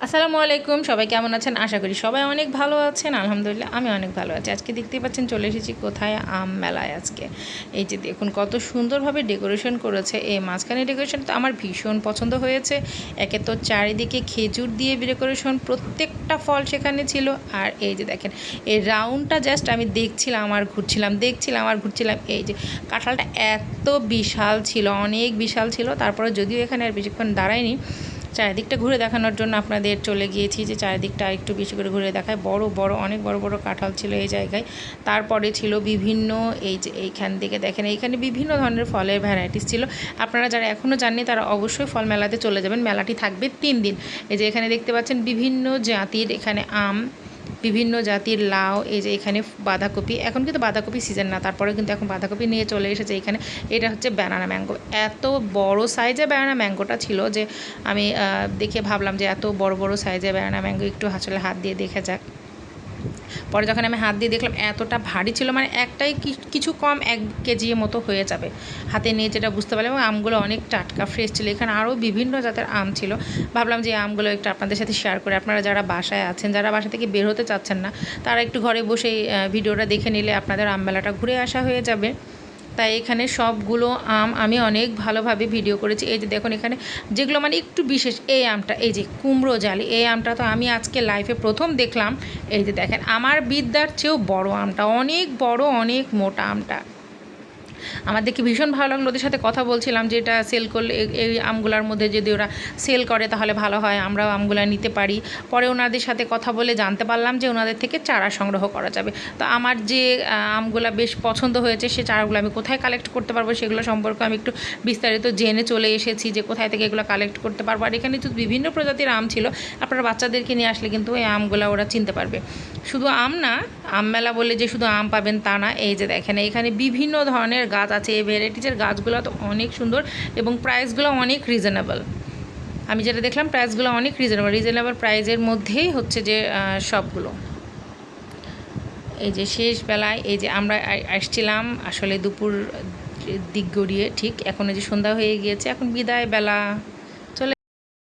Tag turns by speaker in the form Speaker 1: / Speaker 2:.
Speaker 1: আসসালামু আলাইকুম, সবাই কেমন আছেন? আশা করি সবাই অনেক ভালো আছেন। আলহামদুলিল্লাহ আমি অনেক ভালো আছি। আজকে দেখতেই পাচ্ছেন চলে এসেছি কোথায়, আম মেলায়। আজকে এই যে দেখুন কত সুন্দরভাবে ডেকোরেশন করেছে। এই মাঝখানে ডেকোরেশন তো আমার ভীষণ পছন্দ হয়েছে। একে তো চারিদিকে খেজুর দিয়ে ডেকোরেশন, প্রত্যেকটা ফল সেখানে ছিল। আর এই যে দেখেন এই রাউন্ডটা জাস্ট আমি দেখছিলাম আর ঘুরছিলাম। এই যে কাঁঠালটা এত বিশাল ছিল, অনেক বিশাল ছিল। তারপরে যদিও এখানে আর বেশিক্ষণ দাঁড়ায়নি, চারিদিকটা ঘুরে দেখানোর জন্য আপনাদের চলে গিয়েছি যে চারিদিকটা একটু বেশি করে ঘুরে দেখায়। অনেক বড় কাঁঠাল ছিল এই জায়গায়। তারপরে ছিল বিভিন্ন, এই যে এইখান থেকে দেখেন এইখানে বিভিন্ন ধরনের ফলের ভ্যারাইটিস ছিল। আপনারা যারা এখনও জাননি তারা অবশ্যই ফল মেলাতে চলে যাবেন। মেলাটি থাকবে 3 দিন। এই যে এখানে দেখতে পাচ্ছেন বিভিন্ন জাতির এখানে আম, বিভিন্ন জাতির লাউ, এই যে এখানে বাঁধাকপি। এখন কিন্তু বাঁধাকপি সিজন না, তারপরে কিন্তু এখন বাঁধাকপি নিয়ে চলে এসেছে এখানে। এটা হচ্ছে ব্যানানা ম্যাঙ্গো। এত বড় সাইজে ব্যানানা ম্যাঙ্গোটা ছিল যে আমি দেখে ভাবলাম যে এত বড় সাইজে ব্যানানা ম্যাঙ্গো একটু আসলে হাত দিয়ে দেখে যাক। পরে যখন আমি হাত দিয়ে দেখলাম এতটা ভারী ছিল, মানে একটাই কিছু কম 1 কেজি মতো হয়ে যাবে হাতে নিয়ে, যেটা বুঝতে পারলাম। এবং আমগুলো অনেক টাটকা ফ্রেশ ছিল। এখানে আরও বিভিন্ন জাতের আম ছিল। ভাবলাম যে আমগুলো একটু আপনাদের সাথে শেয়ার করে, আপনারা যারা বাসায় আছেন, যারা বাসা থেকে বের হতে চাচ্ছেন না, তারা একটু ঘরে বসে ভিডিওটা দেখে নিলে আপনাদের আম মেলাটা ঘুরে আসা হয়ে যাবে। তাই এখানে সবগুলো আম আমি অনেক ভালোভাবে ভিডিও করেছি। এই যে দেখুন এখানে যেগুলো মানে একটু বিশেষ, এই আমটা, এই যে কুমড়ো জালি, এই আমটা তো আমি আজকে লাইফে প্রথম দেখলাম। এই যে দেখেন আমার বিদ্যার চেয়েও বড় আমটা, অনেক বড়, অনেক মোটা আমটা। আমার দেখে ভীষণ ভালো লাগলো। ওদের সাথে কথা বলছিলাম যে এটা সেল করলে, এই আমগুলার মধ্যে যদি ওরা সেল করে তাহলে ভালো হয়, আমরাও আমগুলা নিতে পারি। পরে ওনাদের সাথে কথা বলে জানতে পারলাম যে ওনাদের থেকে চারা সংগ্রহ করা যাবে। তো আমার যে আমগুলা বেশ পছন্দ হয়েছে, সে চারাগুলো আমি কোথায় কালেক্ট করতে পারবো সেগুলো সম্পর্কে আমি একটু বিস্তারিত জেনে চলে এসেছি যে কোথায় থেকে এগুলো কালেক্ট করতে পারবো। আর এখানে তো বিভিন্ন প্রজাতির আম ছিল। আপনারা বাচ্চাদেরকে নিয়ে আসলে কিন্তু এই আমগুলো ওরা চিনতে পারবে। শুধু আম না, আম মেলা বলে যে শুধু আম পাবেন তা না। এই যে দেখেন এখানে বিভিন্ন ধরনের গাছ আছে। এই ভ্যারাইটিসের গাছগুলো তো অনেক সুন্দর এবং প্রাইসগুলো অনেক রিজনেবল। আমি যেটা দেখলাম প্রাইসগুলো অনেক রিজনেবল প্রাইসের মধ্যেই হচ্ছে যে সবগুলো। এই যে শেষ বেলায় এই যে আমরা আসছিলাম আসলে দুপুর দিক গড়িয়ে, ঠিক এখন এই যে সন্ধ্যা হয়ে গিয়েছে, এখন বিদায় বেলা।